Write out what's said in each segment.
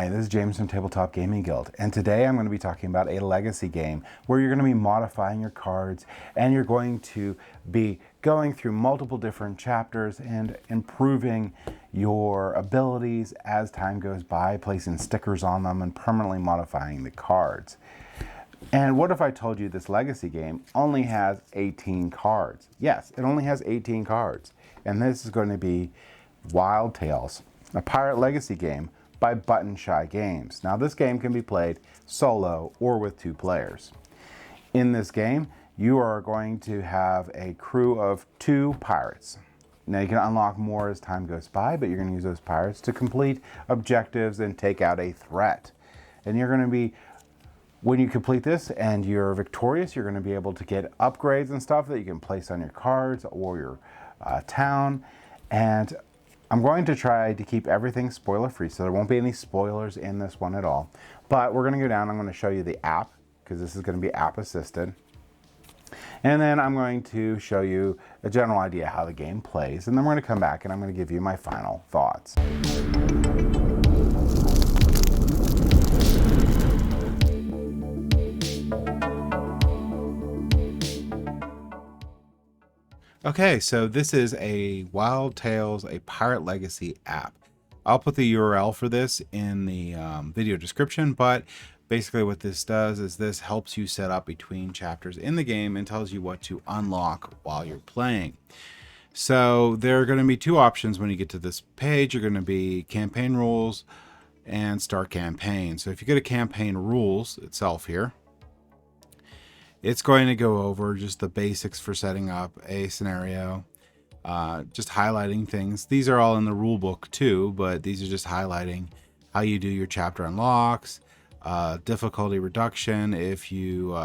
Hi, this is James from Tabletop Gaming Guild, and today I'm going to be talking about a legacy game where you're going to be modifying your cards and you're going to be going through multiple different chapters and improving your abilities as time goes by, placing stickers on them and permanently modifying the cards. And what if I told you this legacy game only has 18 cards? Yes, it only has 18 cards, and this is going to be Wildtails, a pirate legacy game by Button Shy Games. Now this game can be played solo or with 2 players. In this game, you are going to have a crew of 2 pirates. Now you can unlock more as time goes by, but you're going to use those pirates to complete objectives and take out a threat. And you're going to be, when you complete this and you're victorious, you're going to be able to get upgrades and stuff that you can place on your cards or your town. And I'm going to try to keep everything spoiler free, so there won't be any spoilers in this one at all. But we're going to go down, I'm going to show you the app, because this is going to be app assisted. And then I'm going to show you a general idea how the game plays. And then we're going to come back and I'm going to give you my final thoughts. Okay, so this is a Wildtails, a Pirate Legacy app. I'll put the URL for this in the video description, but basically what this does is this helps you set up between chapters in the game and tells you what to unlock while you're playing. So there are going to be 2 options when you get to this page. You're going to be campaign rules and start campaign. So if you go to campaign rules itself here, it's going to go over just the basics for setting up a scenario, just highlighting things. These are all in the rule book too, but these are just highlighting how you do your chapter unlocks, difficulty reduction if you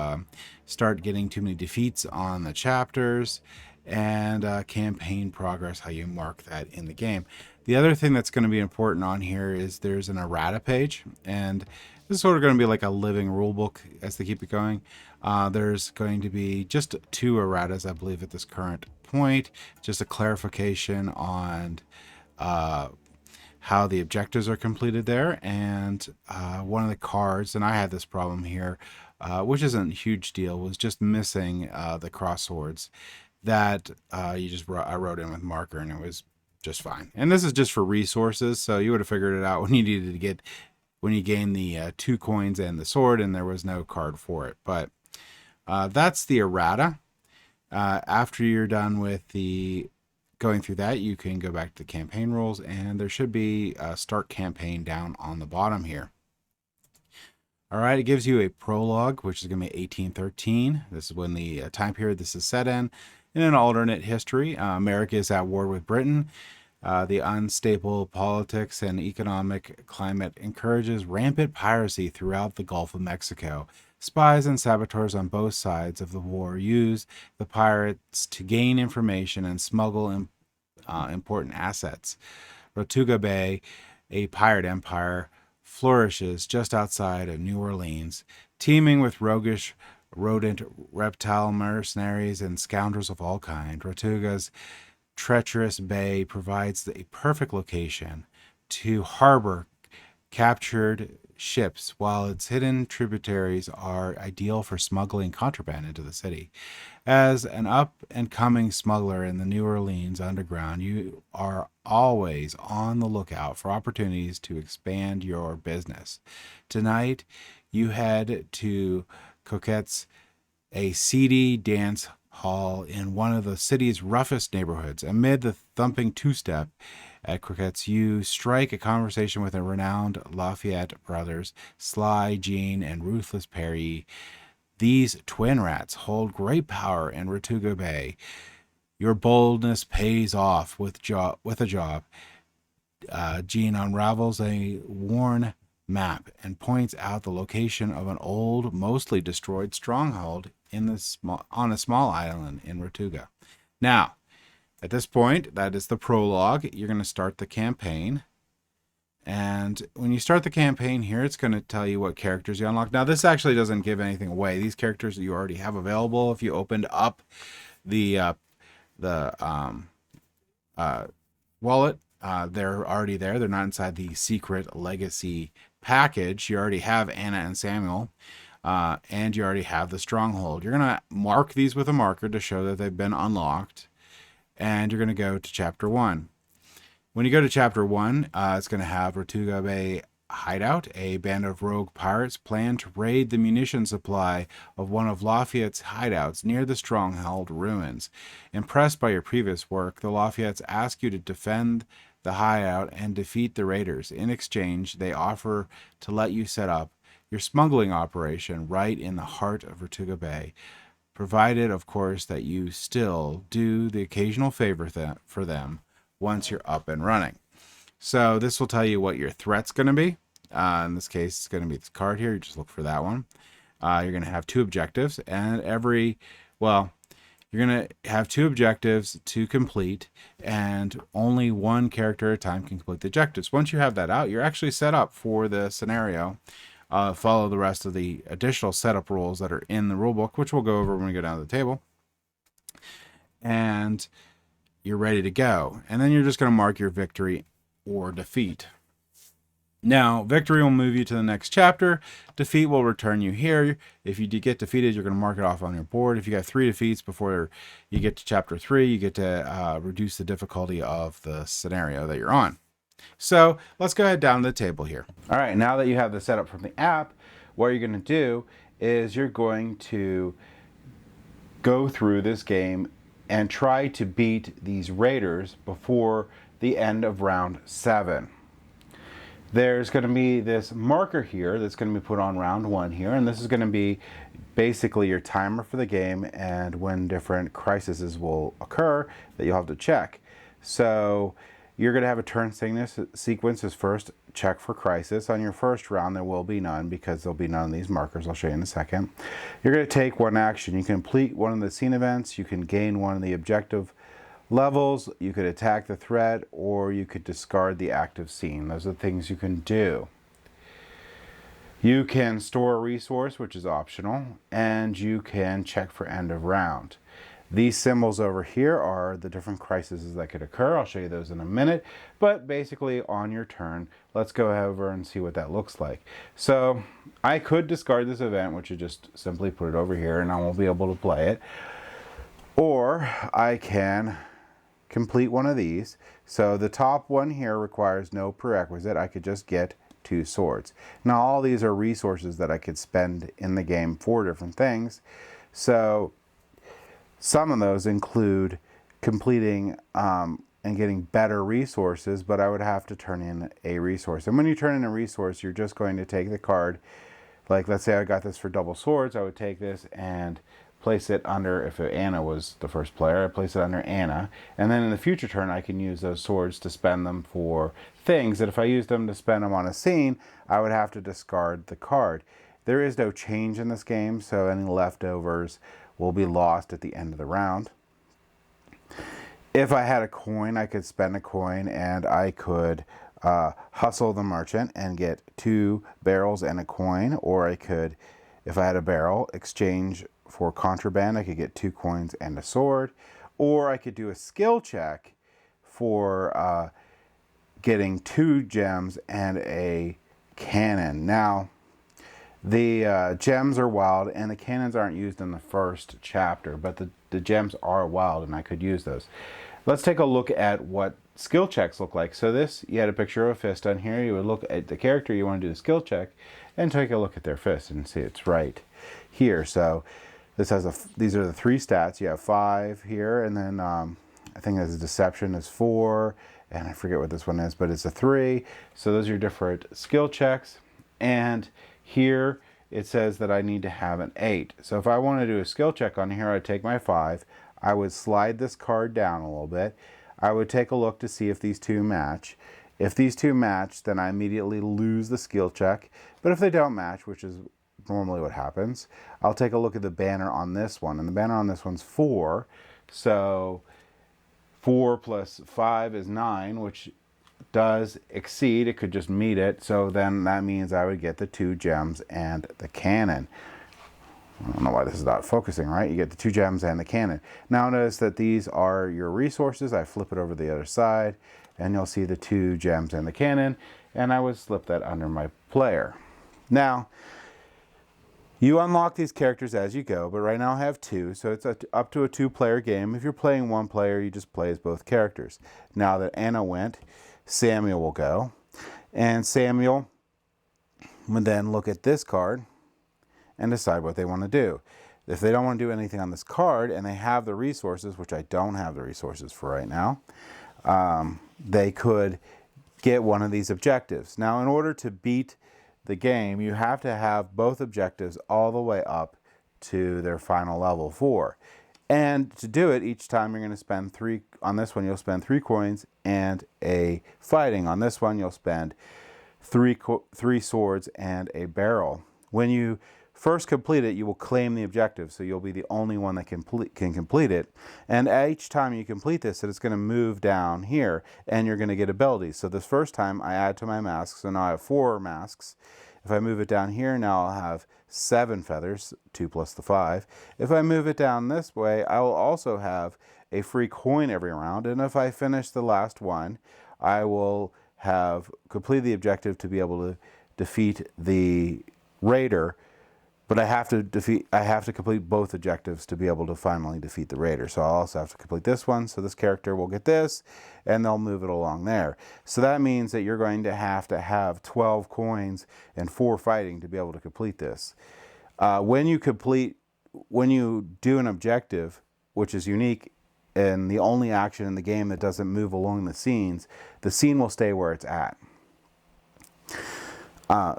start getting too many defeats on the chapters, and campaign progress, how you mark that in the game. The other thing that's going to be important on here is there's an errata page, and this is sort of going to be like a living rule book as they keep it going. There's going to be just 2 erratas, I believe, at this current point. Just a clarification on how the objectives are completed there. And one of the cards, and I had this problem here, which isn't a huge deal, was just missing the cross swords that I wrote in with marker, and it was just fine. And this is just for resources, so you would have figured it out when you needed to get, when you gain the 2 coins and the sword, and there was no card for it. But that's the errata. After you're done with the going through that, you can go back to the campaign rules, and there should be a start campaign down on the bottom here. All right, it gives you a prologue, which is going to be 1813. This is when the time period this is set in. In an alternate history, America is at war with Britain. The unstable politics and economic climate encourages rampant piracy throughout the Gulf of Mexico. Spies and saboteurs on both sides of the war use the pirates to gain information and smuggle important assets. Tortuga Bay, a pirate empire, flourishes just outside of New Orleans, teeming with roguish rodent, reptile mercenaries, and scoundrels of all kinds. Tortuga's treacherous bay provides a perfect location to harbor captured ships, while its hidden tributaries are ideal for smuggling contraband into the city. As an up-and-coming smuggler in the New Orleans underground, you are always on the lookout for opportunities to expand your business. Tonight, you head to Coquette's, a seedy dance hall in one of the city's roughest neighborhoods. Amid the thumping two-step at Coquette's, you strike a conversation with the renowned Lafayette brothers, Sly, Jean, and Ruthless Perry. These twin rats hold great power in Tortuga Bay. Your boldness pays off with a job. Jean unravels a worn map and points out the location of an old, mostly destroyed stronghold on a small island in Tortuga. Now, at this point, that is the prologue. You're going to start the campaign. And when you start the campaign here, it's going to tell you what characters you unlock. Now, this actually doesn't give anything away. These characters that you already have available, if you opened up the wallet, they're already there. They're not inside the secret legacy package. You already have Anna and Samuel, and you already have the stronghold. You're going to mark these with a marker to show that they've been unlocked, and you're going to go to chapter 1. When you go to chapter 1, it's going to have Tortuga Bay hideout. A band of rogue pirates plan to raid the munition supply of one of Lafayette's hideouts near the stronghold ruins. Impressed by your previous work, the Lafayettes ask you to defend the hideout and defeat the raiders. In exchange, they offer to let you set up your smuggling operation right in the heart of Tortuga Bay, provided, of course, that you still do the occasional favor for them once you're up and running. So this will tell you what your threat's going to be. In this case, it's going to be this card here. You just look for that one. You're going to have 2 objectives, and you're going to have 2 objectives to complete, and only 1 character at a time can complete the objectives. Once you have that out, you're actually set up for the scenario. Follow the rest of the additional setup rules that are in the rulebook, which we'll go over when we go down to the table. And you're ready to go. And then you're just going to mark your victory or defeat. Now, victory will move you to the next chapter. Defeat will return you here. If you get defeated, you're going to mark it off on your board. If you got 3 defeats before you get to chapter 3, you get to reduce the difficulty of the scenario that you're on. So let's go ahead down to the table here. All right, now that you have the setup from the app, what you're going to do is you're going to go through this game and try to beat these raiders before the end of round 7. There's going to be this marker here that's going to be put on round 1 here, and this is going to be basically your timer for the game and when different crises will occur that you'll have to check. So you're going to have a turn sequence as first check for crisis. On your first round, there will be none because there'll be none of these markers. I'll show you in a second. You're going to take 1 action. You can complete one of the scene events. You can gain one of the objective levels. You could attack the threat, or you could discard the active scene. Those are the things you can do. You can store a resource, which is optional, and you can check for end of round. These symbols over here are the different crises that could occur. I'll show you those in a minute, but basically on your turn, let's go over and see what that looks like. So I could discard this event, which is just simply put it over here and I won't be able to play it. Or I can complete one of these. So the top one here requires no prerequisite. I could just get 2 swords. Now all these are resources that I could spend in the game for different things. So some of those include completing and getting better resources, but I would have to turn in a resource. And when you turn in a resource, you're just going to take the card. Like, let's say I got this for double swords, I would take this and place it under, if Anna was the first player, I'd place it under Anna. And then in the future turn, I can use those swords to spend them for things that if I used them to spend them on a scene, I would have to discard the card. There is no change in this game, so any leftovers will be lost at the end of the round. If I had a coin, I could spend a coin and I could hustle the merchant and get 2 barrels and a coin, or I could, if I had a barrel, exchange for contraband. I could get 2 coins and a sword, or I could do a skill check for getting 2 gems and a cannon. Now, the gems are wild, and the cannons aren't used in the first chapter, but the gems are wild, and I could use those. Let's take a look at what skill checks look like. So this, you had a picture of a fist on here. You would look at the character you want to do the skill check, and take a look at their fist and see it's right here. So this has these are the 3 stats. You have 5 here, and then I think there's a deception is 4, and I forget what this one is, but it's a 3. So those are your different skill checks, and here it says that I need to have an 8. So if I want to do a skill check on here, I'd take my 5. I would slide this card down a little bit. I would take a look to see if these 2 match. If these 2 match, then I immediately lose the skill check. But if they don't match, which is normally what happens, I'll take a look at the banner on this one. And the banner on this one's 4. So 4 plus 5 is 9, which does exceed. It could just meet it. So then that means I would get the 2 gems and the cannon. I don't know why this is not focusing, right? You get the 2 gems and the cannon. Now notice that these are your resources. I flip it over the other side, and you'll see the 2 gems and the cannon, and I would slip that under my player. Now, you unlock these characters as you go, but right now I have 2, so it's up to a 2-player game. If you're playing 1 player, you just play as both characters. Now that Anna went, Samuel will go, and Samuel would then look at this card and decide what they want to do. If they don't want to do anything on this card and they have the resources, which I don't have the resources for right now, they could get one of these objectives. Now, in order to beat the game, you have to have both objectives all the way up to their final level 4. And to do it, each time you're going to spend 3, on this one you'll spend 3 coins and a fighting. On this one you'll spend 3 swords and a barrel. When you first complete it, you will claim the objective, so you'll be the only one that can complete it. And each time you complete this, it's going to move down here, and you're going to get abilities. So this first time, I add to my masks, so now I have 4 masks. If I move it down here, now I'll have 7 feathers, 2 plus the 5. If I move it down this way, I will also have a free coin every round, and if I finish the last one, I will have completed the objective to be able to defeat the raider. But I have to complete both objectives to be able to finally defeat the raider. So I'll also have to complete this one. So this character will get this, and they'll move it along there. So that means that you're going to have 12 coins and 4 fighting to be able to complete this. When you do an objective, which is unique and the only action in the game that doesn't move along the scene will stay where it's at.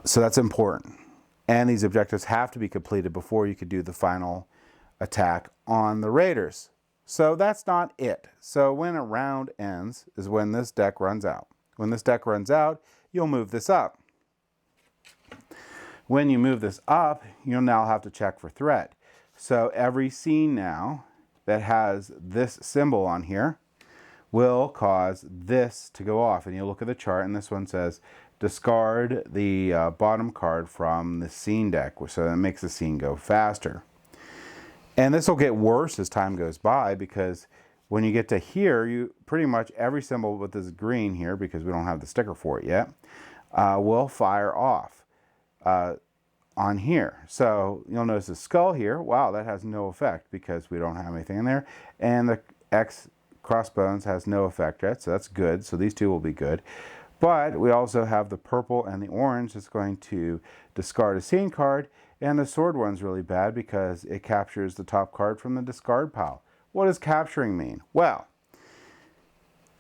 So that's important. And these objectives have to be completed before you could do the final attack on the raiders. So that's not it. So when a round ends is when this deck runs out. When this deck runs out, you'll move this up. When you move this up, you'll now have to check for threat. So every scene now that has this symbol on here will cause this to go off. And you'll look at the chart, and this one says discard the bottom card from the scene deck, so that makes the scene go faster. And this will get worse as time goes by, because when you get to here, you pretty much every symbol with this green here, because we don't have the sticker for it yet, will fire off on here. So you'll notice the skull here. Wow, that has no effect because we don't have anything in there. And the X crossbones has no effect yet, so that's good. So these 2 will be good. But we also have the purple and the orange that's going to discard a scene card, and the sword one's really bad because it captures the top card from the discard pile. What does capturing mean? Well,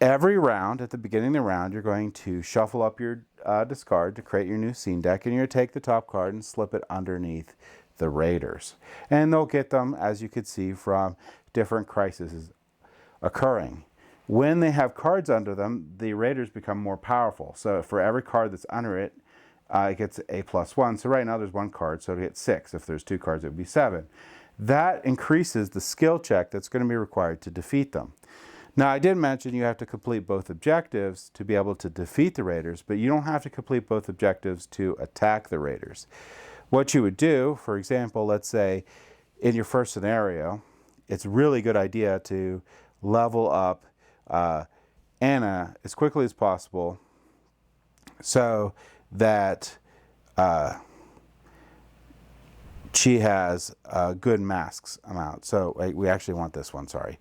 every round, at the beginning of the round, you're going to shuffle up your discard to create your new scene deck, and you're going to take the top card and slip it underneath the raiders. And they'll get them, as you could see, from different crises occurring. When they have cards under them, the raiders become more powerful. So for every card that's under it, it gets a +1. So right now there's 1 card, so it gets 6. If there's 2 cards, it would be 7. That increases the skill check that's going to be required to defeat them. Now, I did mention you have to complete both objectives to be able to defeat the raiders, but you don't have to complete both objectives to attack the raiders. What you would do, for example, let's say in your first scenario, it's a really good idea to level up Anna as quickly as possible so that she has a good masks amount. So we actually want this one, sorry.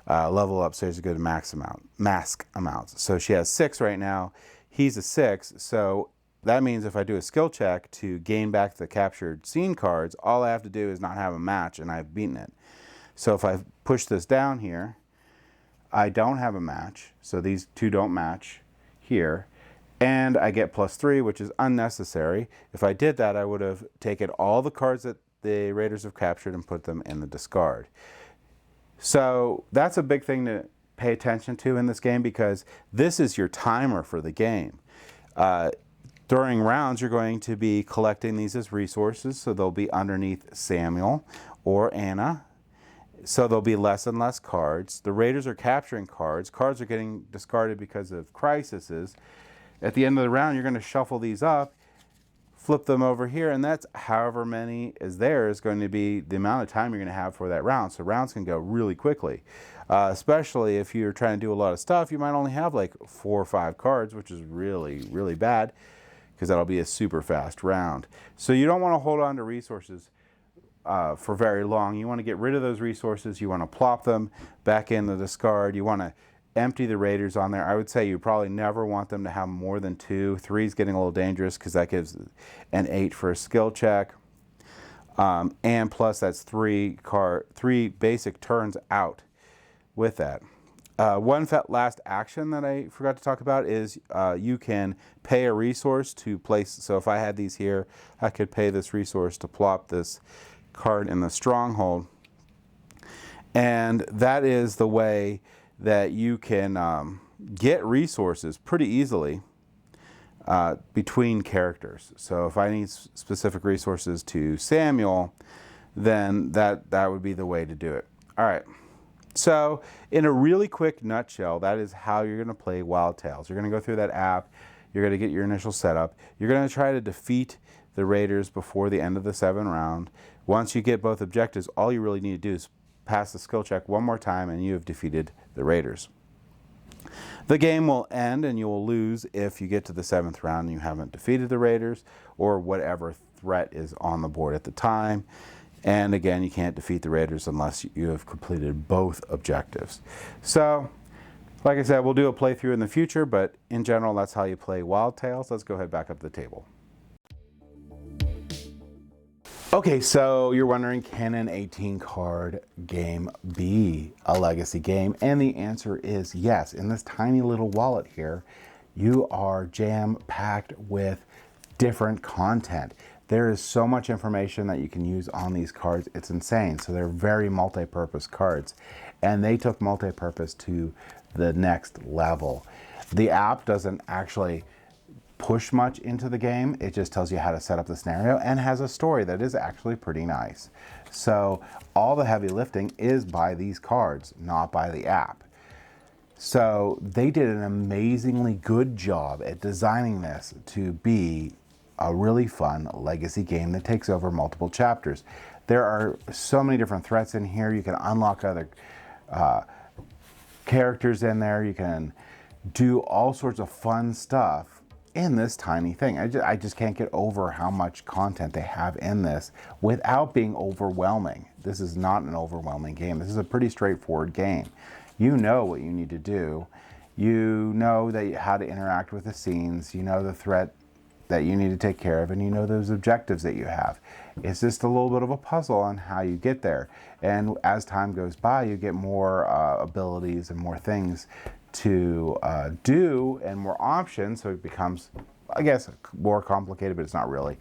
Level up so there's a good mask amount. So she has 6 right now. He's a 6. So that means if I do a skill check to gain back the captured scene cards, all I have to do is not have a match and I've beaten it. So if I push this down here, I don't have a match, so these 2 don't match here, and I get +3, which is unnecessary. If I did that, I would have taken all the cards that the raiders have captured and put them in the discard. So that's a big thing to pay attention to in this game, because this is your timer for the game. During rounds, you're going to be collecting these as resources, so they'll be underneath Samuel or Anna. So there'll be less and less cards. The raiders are capturing cards. Cards are getting discarded because of crises. At the end of the round, you're going to shuffle these up flip them over here, and that's however many is there is going to be the amount of time you're going to have for that round. So rounds can go really quickly, especially if you're trying to do a lot of stuff. You might only have like 4 or 5 cards, which is really, really bad, because that'll be a super fast round. So you don't want to hold on to resources for very long. You want to get rid of those resources. You want to plop them back in the discard. You want to empty the raiders on there. I would say you probably never want them to have more than 2. 3 is getting a little dangerous because that gives an 8 for a skill check. And plus that's 3 basic turns out with that. One last action that I forgot to talk about is you can pay a resource to place. So if I had these here, I could pay this resource to plop this card in the stronghold. And that is the way that you can get resources pretty easily between characters. So if I need specific resources to Samuel, then that would be the way to do it. All right. So in a really quick nutshell, that is how you're going to play Wildtails. You're going to go through that app. You're going to get your initial setup. You're going to try to defeat the raiders before the end of the 7th round. Once you get both objectives, all you really need to do is pass the skill check one more time and you have defeated the raiders. The game will end and you will lose if you get to the 7th round and you haven't defeated the raiders or whatever threat is on the board at the time. And again, you can't defeat the raiders unless you have completed both objectives. So, like I said, we'll do a playthrough in the future, but in general, that's how you play Wildtails. Let's go ahead back up to the table. Okay, so you're wondering, can an 18 card game be a legacy game? And the answer is yes. In this tiny little wallet here, you are jam-packed with different content. There is so much information that you can use on these cards. It's insane. So they're very multi-purpose cards. And they took multi-purpose to the next level. The app doesn't actually push much into the game. It just tells you how to set up the scenario and has a story that is actually pretty nice. So all the heavy lifting is by these cards, not by the app. So they did an amazingly good job at designing this to be a really fun legacy game that takes over multiple chapters. There are so many different threats in here. You can unlock other characters in there. You can do all sorts of fun stuff in this tiny thing. I just can't get over how much content they have in this without being overwhelming. This is not an overwhelming game. This is a pretty straightforward game. You know what you need to do. You know how to interact with the scenes. You know the threat that you need to take care of, and you know those objectives that you have. It's just a little bit of a puzzle on how you get there. And as time goes by, you get more abilities and more things to do and more options, so it becomes, I guess, more complicated, but it's not really.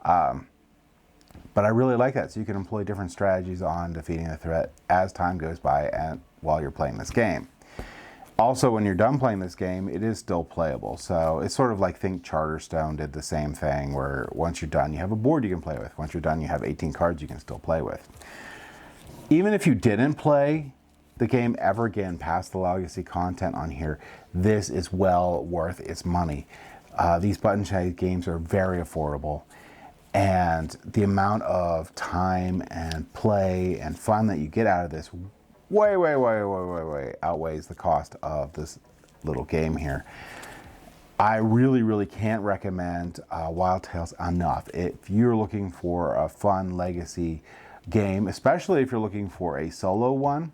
But I really like that, so you can employ different strategies on defeating the threat as time goes by and while you're playing this game. Also, when you're done playing this game, it is still playable. So it's sort of like, think Charterstone did the same thing, where once you're done, you have a board you can play with. Once you're done, you have 18 cards you can still play with. Even if you didn't play the game ever again past the legacy content on here, this is well worth its money. These button-shaped games are very affordable, and the amount of time and play and fun that you get out of this way outweighs the cost of this little game here. I really can't recommend Wildtails enough. If you're looking for a fun legacy game, especially if you're looking for a solo one,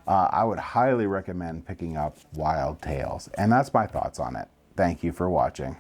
I would highly recommend picking up Wildtails. And that's my thoughts on it. Thank you for watching.